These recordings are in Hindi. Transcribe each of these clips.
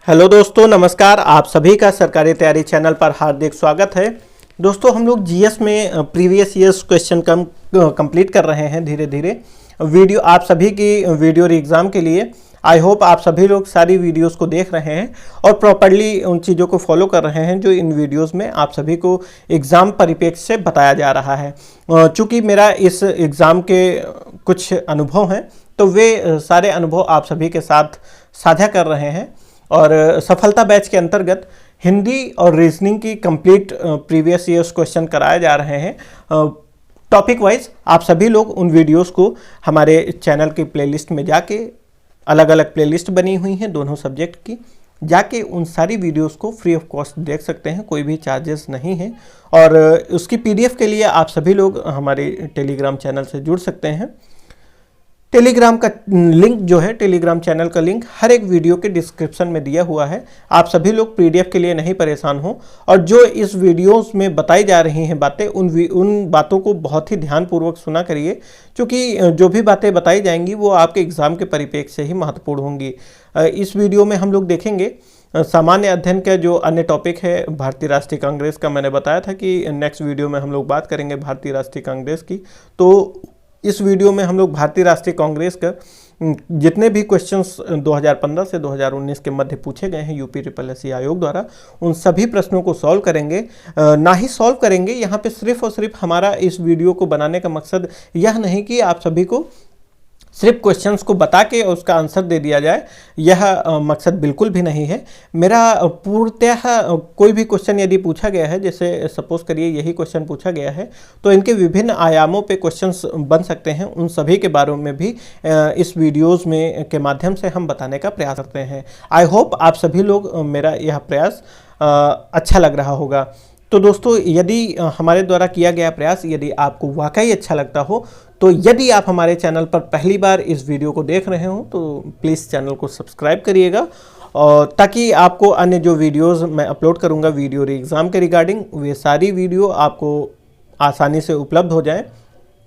हेलो दोस्तों, नमस्कार। आप सभी का सरकारी तैयारी चैनल पर हार्दिक स्वागत है। दोस्तों, हम लोग जीएस में प्रीवियस ईयर्स क्वेश्चन कंप्लीट कर रहे हैं धीरे धीरे। वीडियो आप सभी की वीडियो एग्ज़ाम के लिए आई होप आप सभी लोग सारी वीडियोस को देख रहे हैं और प्रॉपर्ली उन चीज़ों को फॉलो कर रहे हैं जो इन वीडियोस में आप सभी को एग्ज़ाम परिप्रेक्ष्य से बताया जा रहा है। चूँकि मेरा इस एग्ज़ाम के कुछ अनुभव हैं तो वे सारे अनुभव आप सभी के साथ साझा कर रहे हैं और सफलता बैच के अंतर्गत हिंदी और रीजनिंग की कंप्लीट प्रीवियस ईयर्स क्वेश्चन कराए जा रहे हैं टॉपिक वाइज। आप सभी लोग उन वीडियोस को हमारे चैनल की प्लेलिस्ट में जाके, अलग अलग प्लेलिस्ट बनी हुई हैं दोनों सब्जेक्ट की, जाके उन सारी वीडियोस को फ्री ऑफ कॉस्ट देख सकते हैं, कोई भी चार्जेस नहीं है। और उसकी पीडीएफ के लिए आप सभी लोग हमारे टेलीग्राम चैनल से जुड़ सकते हैं। टेलीग्राम का लिंक जो है, टेलीग्राम चैनल का लिंक हर एक वीडियो के डिस्क्रिप्शन में दिया हुआ है। आप सभी लोग पीडीएफ के लिए नहीं परेशान हो और जो इस वीडियोस में बताई जा रही हैं बातें, उन बातों को बहुत ही ध्यानपूर्वक सुना करिए, क्योंकि जो भी बातें बताई जाएंगी वो आपके एग्ज़ाम के परिप्रेक्ष्य से ही महत्वपूर्ण होंगी। इस वीडियो में हम लोग देखेंगे सामान्य अध्ययन का जो अन्य टॉपिक है भारतीय राष्ट्रीय कांग्रेस का। मैंने बताया था कि नेक्स्ट वीडियो में हम लोग बात करेंगे भारतीय राष्ट्रीय कांग्रेस की। तो इस वीडियो में हम लोग भारतीय राष्ट्रीय कांग्रेस का जितने भी क्वेश्चंस 2015 से 2019 के मध्य पूछे गए हैं यूपी SSC आयोग द्वारा, उन सभी प्रश्नों को सॉल्व करेंगे। ना ही सॉल्व करेंगे, यहाँ पे सिर्फ और सिर्फ हमारा इस वीडियो को बनाने का मकसद यह नहीं कि आप सभी को सिर्फ क्वेश्चंस को बता के उसका आंसर दे दिया जाए, यह मकसद बिल्कुल भी नहीं है मेरा। पूर्णतः कोई भी क्वेश्चन यदि पूछा गया है, जैसे सपोज करिए यही क्वेश्चन पूछा गया है, तो इनके विभिन्न आयामों पे क्वेश्चंस बन सकते हैं। उन सभी के बारे में भी इस वीडियोस में के माध्यम से हम बताने का प्रयास करते हैं। आई होप आप सभी लोग मेरा यह प्रयास अच्छा लग रहा होगा। तो दोस्तों, यदि हमारे द्वारा किया गया प्रयास यदि आपको वाकई अच्छा लगता हो, तो यदि आप हमारे चैनल पर पहली बार इस वीडियो को देख रहे हो तो प्लीज़ चैनल को सब्सक्राइब करिएगा, और ताकि आपको अन्य जो वीडियोस मैं अपलोड करूंगा वीडियो एग्ज़ाम के रिगार्डिंग, वे सारी वीडियो आपको आसानी से उपलब्ध हो जाए।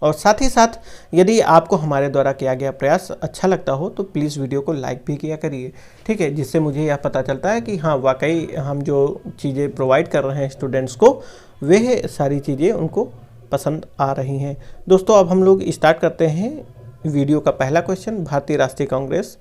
और साथ ही साथ यदि आपको हमारे द्वारा किया गया प्रयास अच्छा लगता हो तो प्लीज़ वीडियो को लाइक भी किया करिए, ठीक है, जिससे मुझे यह पता चलता है कि हाँ, वाकई हम जो चीज़ें प्रोवाइड कर रहे हैं स्टूडेंट्स को, वे सारी चीज़ें उनको पसंद आ रही हैं। दोस्तों, अब हम लोग स्टार्ट करते हैं वीडियो का पहला क्वेश्चन। भारतीय राष्ट्रीय कांग्रेस,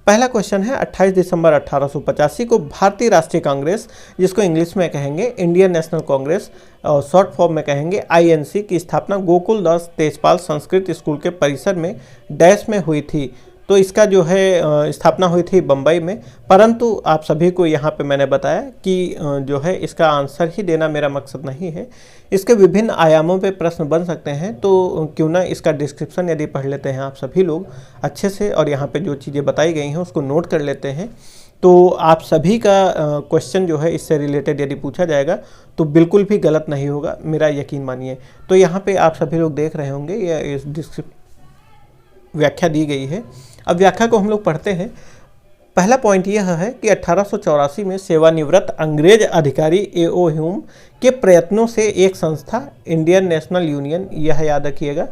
पहला क्वेश्चन है 28 दिसंबर 1885 को भारतीय राष्ट्रीय कांग्रेस, जिसको इंग्लिश में कहेंगे इंडियन नेशनल कांग्रेस और शॉर्ट फॉर्म में कहेंगे INC, की स्थापना गोकुलदास तेजपाल संस्कृत स्कूल के परिसर में डैश में हुई थी। तो इसका जो है स्थापना हुई थी बम्बई में, परंतु आप सभी को यहाँ पे मैंने बताया कि जो है इसका आंसर ही देना मेरा मकसद नहीं है। इसके विभिन्न आयामों पे प्रश्न बन सकते हैं, तो क्यों ना इसका डिस्क्रिप्शन यदि पढ़ लेते हैं आप सभी लोग अच्छे से, और यहाँ पे जो चीज़ें बताई गई हैं उसको नोट कर लेते हैं, तो आप सभी का क्वेश्चन जो है इससे रिलेटेड यदि पूछा जाएगा तो बिल्कुल भी गलत नहीं होगा, मेरा यकीन मानिए। तो यहाँ पे आप सभी लोग देख रहे होंगे या इस व्याख्या दी गई है। अब व्याख्या को हम लोग पढ़ते हैं। पहला पॉइंट यह है कि 1884 में सेवानिवृत्त अंग्रेज अधिकारी A.O. ह्यूम के प्रयत्नों से एक संस्था इंडियन नेशनल यूनियन, यह याद रखिएगा,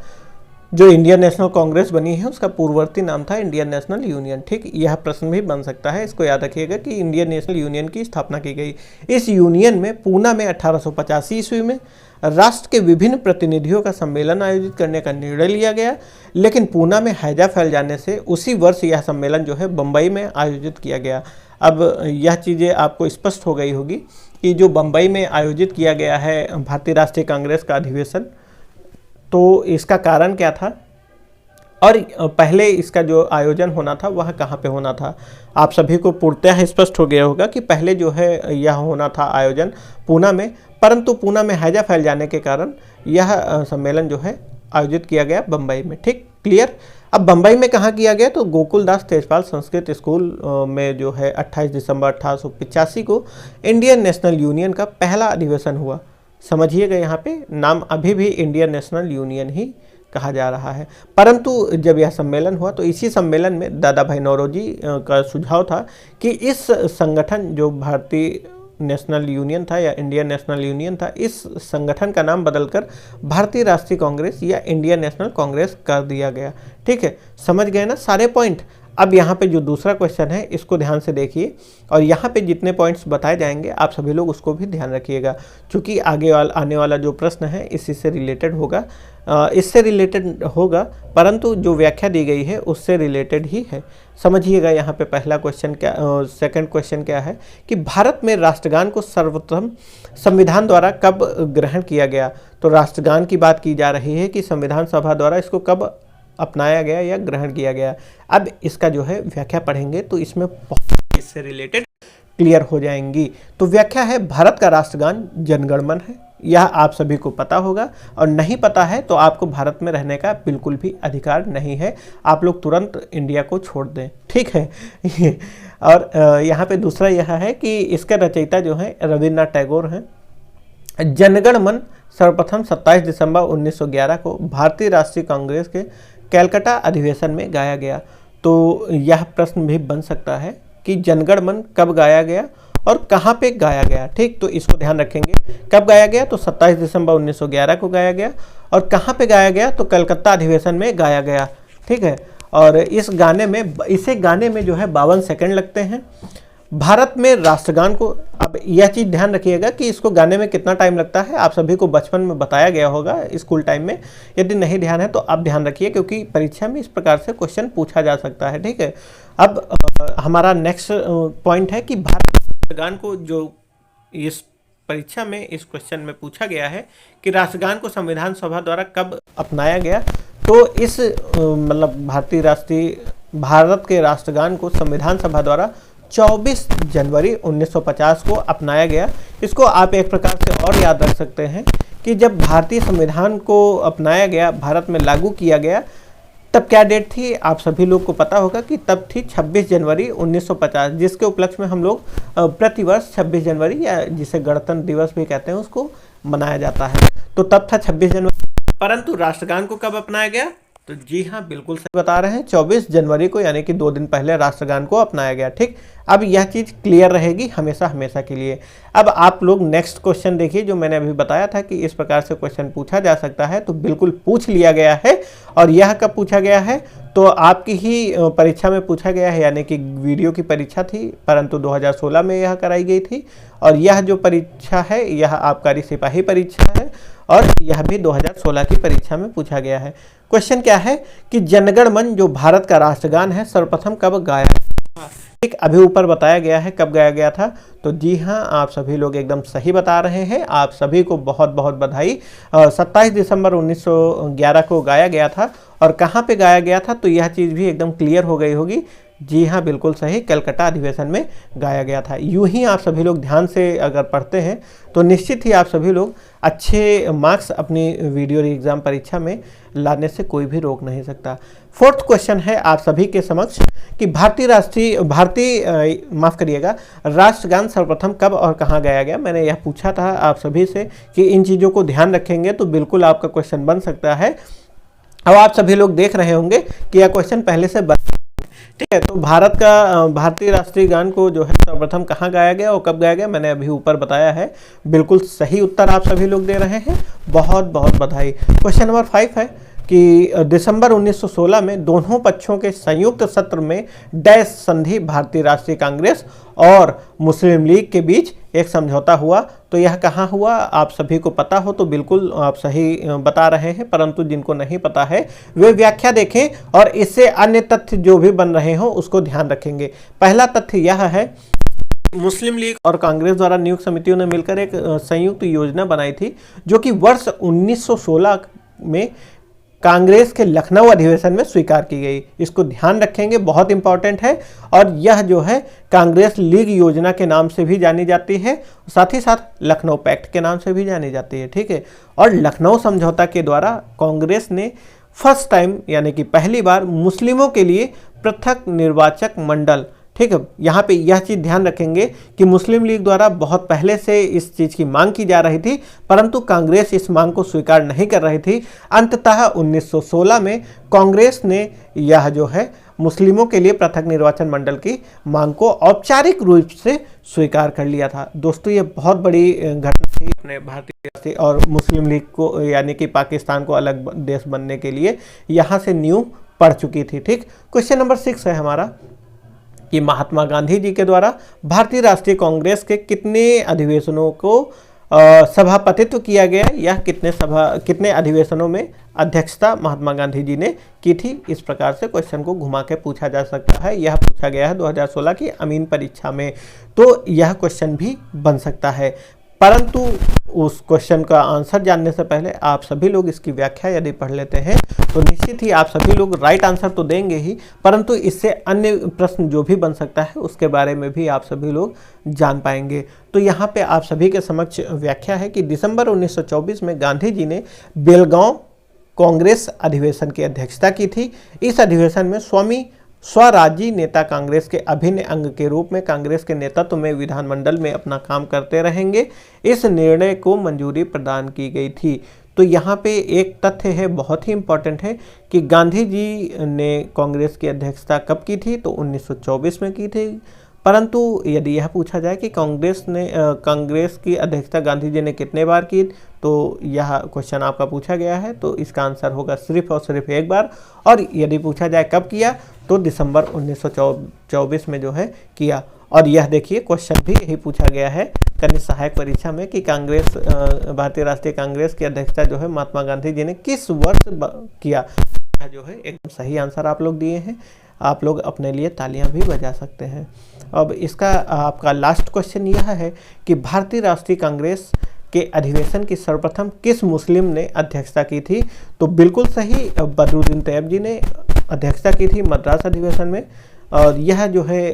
जो इंडियन नेशनल कांग्रेस बनी है उसका पूर्ववर्ती नाम था इंडियन नेशनल यूनियन, ठीक। यह प्रश्न भी बन सकता है, इसको याद रखिएगा कि इंडियन नेशनल यूनियन की स्थापना की गई। इस यूनियन में पूना में 1885 ईस्वी में राष्ट्र के विभिन्न प्रतिनिधियों का सम्मेलन आयोजित करने का निर्णय लिया गया, लेकिन पूना में हैजा फैल जाने से उसी वर्ष यह सम्मेलन जो है बम्बई में आयोजित किया गया। अब यह चीज़ें आपको स्पष्ट हो गई होगी कि जो बम्बई में आयोजित किया गया है भारतीय राष्ट्रीय कांग्रेस का अधिवेशन, तो इसका कारण क्या था और पहले इसका जो आयोजन होना था वह कहाँ पे होना था। आप सभी को पूर्णतः स्पष्ट हो गया होगा कि पहले जो है यह होना था आयोजन पूना में, परंतु पूना में हैजा फैल जाने के कारण यह सम्मेलन जो है आयोजित किया गया बम्बई में, ठीक, क्लियर। अब बम्बई में कहाँ किया गया, तो गोकुलदास तेजपाल संस्कृत स्कूल में जो है 28 दिसंबर 1885 को इंडियन नेशनल यूनियन का पहला अधिवेशन हुआ। समझिएगा, यहाँ पे नाम अभी भी इंडियन नेशनल यूनियन ही कहा जा रहा है, परंतु जब यह सम्मेलन हुआ तो इसी सम्मेलन में दादा भाई नौरोजी का सुझाव था कि इस संगठन जो भारतीय नेशनल यूनियन था या इंडियन नेशनल यूनियन था, इस संगठन का नाम बदलकर भारतीय राष्ट्रीय कांग्रेस या इंडियन नेशनल कांग्रेस कर दिया गया। ठीक है, समझ गए ना सारे पॉइंट। अब यहाँ पे जो दूसरा क्वेश्चन है इसको ध्यान से देखिए और यहाँ पे जितने पॉइंट्स बताए जाएंगे आप सभी लोग उसको भी ध्यान रखिएगा, क्योंकि आने वाला जो प्रश्न है इसी से रिलेटेड होगा, परंतु जो व्याख्या दी गई है उससे रिलेटेड ही है। समझिएगा यहाँ पे पहला क्वेश्चन क्या, सेकंड क्वेश्चन क्या है कि भारत में राष्ट्रगान को सर्वप्रथम संविधान द्वारा कब ग्रहण किया गया। तो राष्ट्रगान की बात की जा रही है कि संविधान सभा द्वारा इसको कब अपनाया गया या ग्रहण किया गया। अब इसका जो है व्याख्या पढ़ेंगे तो इसमें बहुत इससे रिलेटेड क्लियर हो जाएंगी। तो व्याख्या है, भारत का राष्ट्रगान जनगण मन है, यह आप सभी को पता होगा, और नहीं पता है तो आपको भारत में रहने का बिल्कुल भी अधिकार नहीं है, आप लोग तुरंत इंडिया को छोड़ दें, ठीक है। और यहाँ पे दूसरा यह है कि इसके रचयिता जो हैं रविन्द्रनाथ टैगोर हैं। जनगण मन सर्वप्रथम 27 दिसंबर 1911 को भारतीय राष्ट्रीय कांग्रेस के कलकत्ता अधिवेशन में गाया गया। तो यह प्रश्न भी बन सकता है कि जनगण मन कब गाया गया और कहाँ पे गाया गया, ठीक। तो इसको ध्यान रखेंगे, कब गाया गया तो 27 दिसंबर 1911 को गाया गया, और कहाँ पे गाया गया तो कलकत्ता अधिवेशन में गाया गया, ठीक है। और इसे गाने में जो है 52 सेकंड लगते हैं। भारत में राष्ट्रगान को, अब यह चीज़ ध्यान रखिएगा कि इसको गाने में कितना टाइम लगता है, आप सभी को बचपन में बताया गया होगा स्कूल टाइम में, यदि नहीं ध्यान है तो आप ध्यान रखिए, क्योंकि परीक्षा में इस प्रकार से क्वेश्चन पूछा जा सकता है, ठीक है। अब हमारा नेक्स्ट पॉइंट है कि भारत राष्ट्रगान को, जो इस परीक्षा में इस क्वेश्चन में पूछा गया है कि राष्ट्रगान को संविधान सभा द्वारा कब अपनाया गया। तो इस मतलब भारत के राष्ट्रगान को संविधान सभा द्वारा 24 जनवरी 1950 को अपनाया गया। इसको आप एक प्रकार से और याद रख सकते हैं कि जब भारतीय संविधान को अपनाया गया, भारत में लागू किया गया, तब क्या डेट थी आप सभी लोग को पता होगा कि तब थी 26 जनवरी 1950, जिसके उपलक्ष्य में हम लोग प्रतिवर्ष 26 जनवरी या जिसे गणतंत्र दिवस भी कहते हैं उसको मनाया जाता है। तो तब था 26 जनवरी, परंतु राष्ट्रगान को कब अपनाया गया, तो जी हाँ बिल्कुल सही बता रहे हैं, 24 जनवरी को, यानी कि 2 दिन पहले राष्ट्रगान को अपनाया गया, ठीक। अब यह चीज़ क्लियर रहेगी हमेशा हमेशा के लिए। अब आप लोग नेक्स्ट क्वेश्चन देखिए, जो मैंने अभी बताया था कि इस प्रकार से क्वेश्चन पूछा जा सकता है, तो बिल्कुल पूछ लिया गया है। और यह कब पूछा गया है, तो आपकी ही परीक्षा में पूछा गया है, यानी कि वीडियो की परीक्षा थी, परंतु 2016 में यह कराई गई थी। और यह जो परीक्षा है यह आबकारी सिपाही परीक्षा है, और यह भी 2016 की परीक्षा में पूछा गया है। क्वेश्चन क्या है कि जनगण मन जो भारत का राष्ट्रगान है सर्वप्रथम कब गाया गया, ठीक। अभी ऊपर बताया गया है कब गाया गया था, तो जी हाँ आप सभी लोग एकदम सही बता रहे हैं, आप सभी को बहुत बहुत बधाई। 27 दिसंबर 1911 को गाया गया था। और कहाँ पे गाया गया था, तो यह चीज़ भी एकदम क्लियर हो गई होगी। जी हाँ बिल्कुल सही, कलकत्ता अधिवेशन में गाया गया था। यूं ही आप सभी लोग ध्यान से अगर पढ़ते हैं तो निश्चित ही आप सभी लोग अच्छे मार्क्स अपनी वीडियो एग्जाम परीक्षा में लाने से कोई भी रोक नहीं सकता। फोर्थ क्वेश्चन है आप सभी के समक्ष कि राष्ट्रगान सर्वप्रथम कब और कहाँ गाया गया। मैंने यह पूछा था आप सभी से कि इन चीज़ों को ध्यान रखेंगे तो बिल्कुल आपका क्वेश्चन बन सकता है। अब आप सभी लोग देख रहे होंगे कि यह क्वेश्चन पहले से बन, ठीक है। तो भारतीय राष्ट्रीय गान को जो है सर्वप्रथम कहाँ गाया गया और कब गाया गया, मैंने अभी ऊपर बताया है। बिल्कुल सही उत्तर आप सभी लोग दे रहे हैं, बहुत बहुत बधाई। क्वेश्चन नंबर 5 है कि दिसंबर 1916 में दोनों पक्षों के संयुक्त सत्र में डैश संधि भारतीय राष्ट्रीय कांग्रेस और मुस्लिम लीग के बीच एक समझौता हुआ। तो यह कहाँ हुआ, आप सभी को पता हो तो बिल्कुल आप सही बता रहे हैं, परंतु जिनको नहीं पता है वे व्याख्या देखें और इससे अन्य तथ्य जो भी बन रहे हो उसको ध्यान रखेंगे। पहला तथ्य यह है, मुस्लिम लीग और कांग्रेस द्वारा नियुक्त समितियों ने मिलकर एक संयुक्त योजना बनाई थी, जो कि वर्ष 1916 में कांग्रेस के लखनऊ अधिवेशन में स्वीकार की गई। इसको ध्यान रखेंगे, बहुत इंपॉर्टेंट है। और यह जो है कांग्रेस लीग योजना के नाम से भी जानी जाती है, साथ ही साथ लखनऊ पैक्ट के नाम से भी जानी जाती है, ठीक है। और लखनऊ समझौता के द्वारा कांग्रेस ने फर्स्ट टाइम यानी कि पहली बार मुस्लिमों के लिए पृथक निर्वाचक मंडल, ठीक है। यहाँ पे यह चीज़ ध्यान रखेंगे कि मुस्लिम लीग द्वारा बहुत पहले से इस चीज़ की मांग की जा रही थी, परंतु कांग्रेस इस मांग को स्वीकार नहीं कर रही थी। अंततः 1916 में कांग्रेस ने यह जो है मुस्लिमों के लिए पृथक निर्वाचन मंडल की मांग को औपचारिक रूप से स्वीकार कर लिया था। दोस्तों ये बहुत बड़ी घटना थी अपने भारतीय और मुस्लिम लीग को, यानी कि पाकिस्तान को अलग देश बनने के लिए यहाँ से नींव पढ़ चुकी थी। ठीक, क्वेश्चन नंबर 6 है हमारा कि महात्मा गांधी जी के द्वारा भारतीय राष्ट्रीय कांग्रेस के कितने अधिवेशनों को सभापतित्व किया गया, या कितने अधिवेशनों में अध्यक्षता महात्मा गांधी जी ने की थी। इस प्रकार से क्वेश्चन को घुमा के पूछा जा सकता है। यह पूछा गया है 2016 की अमीन परीक्षा में, तो यह क्वेश्चन भी बन सकता है। परंतु उस क्वेश्चन का आंसर जानने से पहले आप सभी लोग इसकी व्याख्या यदि पढ़ लेते हैं तो निश्चित ही आप सभी लोग राइट आंसर तो देंगे ही, परंतु इससे अन्य प्रश्न जो भी बन सकता है उसके बारे में भी आप सभी लोग जान पाएंगे। तो यहाँ पे आप सभी के समक्ष व्याख्या है कि दिसंबर 1924 में गांधी जी ने बेलगांव कांग्रेस अधिवेशन की अध्यक्षता की थी। इस अधिवेशन में स्वामी स्वराजी नेता कांग्रेस के अभिन्न अंग के रूप में कांग्रेस के नेतृत्व में विधानमंडल में अपना काम करते रहेंगे, इस निर्णय को मंजूरी प्रदान की गई थी। तो यहाँ पे एक तथ्य है, बहुत ही इम्पोर्टेंट है, कि गांधी जी ने कांग्रेस की अध्यक्षता कब की थी, तो 1924 में की थी। परंतु यदि यह पूछा जाए कि कांग्रेस की अध्यक्षता गांधी जी ने कितने बार की, तो यह क्वेश्चन आपका पूछा गया है, तो इसका आंसर होगा सिर्फ और सिर्फ एक बार। और यदि पूछा जाए कब किया, तो दिसंबर 1924 में जो है किया। और यह देखिए क्वेश्चन भी यही पूछा गया है कनिष्ठ सहायक परीक्षा में कि भारतीय राष्ट्रीय कांग्रेस की अध्यक्षता जो है महात्मा गांधी जी ने किस वर्ष किया। यह जो है एकदम सही आंसर आप लोग दिए हैं। आप लोग अपने लिए तालियां भी बजा सकते हैं। अब इसका आपका लास्ट क्वेश्चन यह है कि भारतीय राष्ट्रीय कांग्रेस के अधिवेशन की सर्वप्रथम किस मुस्लिम ने अध्यक्षता की थी, तो बिल्कुल सही, बदरुद्दीन तैयब जी ने अध्यक्षता की थी मद्रास अधिवेशन में। और यह जो है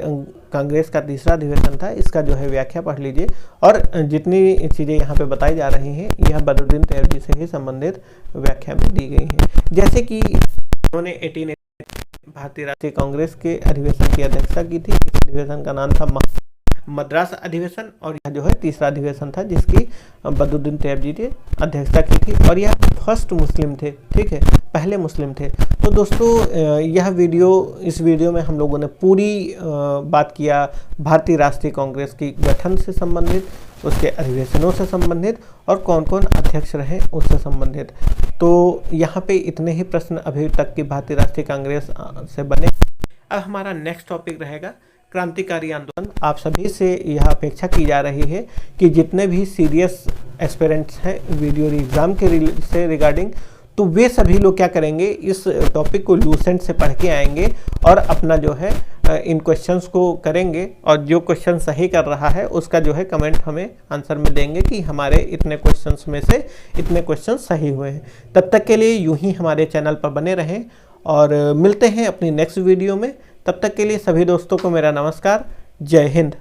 कांग्रेस का तीसरा अधिवेशन था। इसका जो है व्याख्या पढ़ लीजिए, और जितनी चीज़ें यहाँ पे बताई जा रही हैं यह बदरुद्दीन तैयब जी से ही संबंधित व्याख्या में दी गई हैं। जैसे कि उन्होंने 18 भारतीय राष्ट्रीय कांग्रेस के अधिवेशन की अध्यक्षता की थी। इस अधिवेशन का नाम था मद्रास अधिवेशन, और यह जो है तीसरा अधिवेशन था जिसकी बदरुद्दीन तैयब जी ने अध्यक्षता की थी, और यह फर्स्ट मुस्लिम थे। ठीक है, पहले मुस्लिम थे। तो दोस्तों इस वीडियो में हम लोगों ने पूरी बात किया भारतीय राष्ट्रीय कांग्रेस की गठन से संबंधित, उसके अधिवेशनों से संबंधित, और कौन कौन अध्यक्ष रहे उससे संबंधित। तो यहाँ पे इतने ही प्रश्न अभी तक की भारतीय राष्ट्रीय कांग्रेस से बने। अब हमारा नेक्स्ट टॉपिक रहेगा क्रांतिकारी आंदोलन। आप सभी से यह अपेक्षा की जा रही है कि जितने भी सीरियस एस्पिरेंट्स हैं वीडियो एग्ज़ाम के से रिगार्डिंग, तो वे सभी लोग क्या करेंगे, इस टॉपिक को लूसेंट से पढ़ के आएंगे और अपना जो है इन क्वेश्चंस को करेंगे, और जो क्वेश्चन सही कर रहा है उसका जो है कमेंट हमें आंसर में देंगे कि हमारे इतने क्वेश्चंस में से इतने क्वेश्चन सही हुए हैं। तब तक के लिए यूं ही हमारे चैनल पर बने रहें, और मिलते हैं अपनी नेक्स्ट वीडियो में। तब तक के लिए सभी दोस्तों को मेरा नमस्कार। जय हिंद।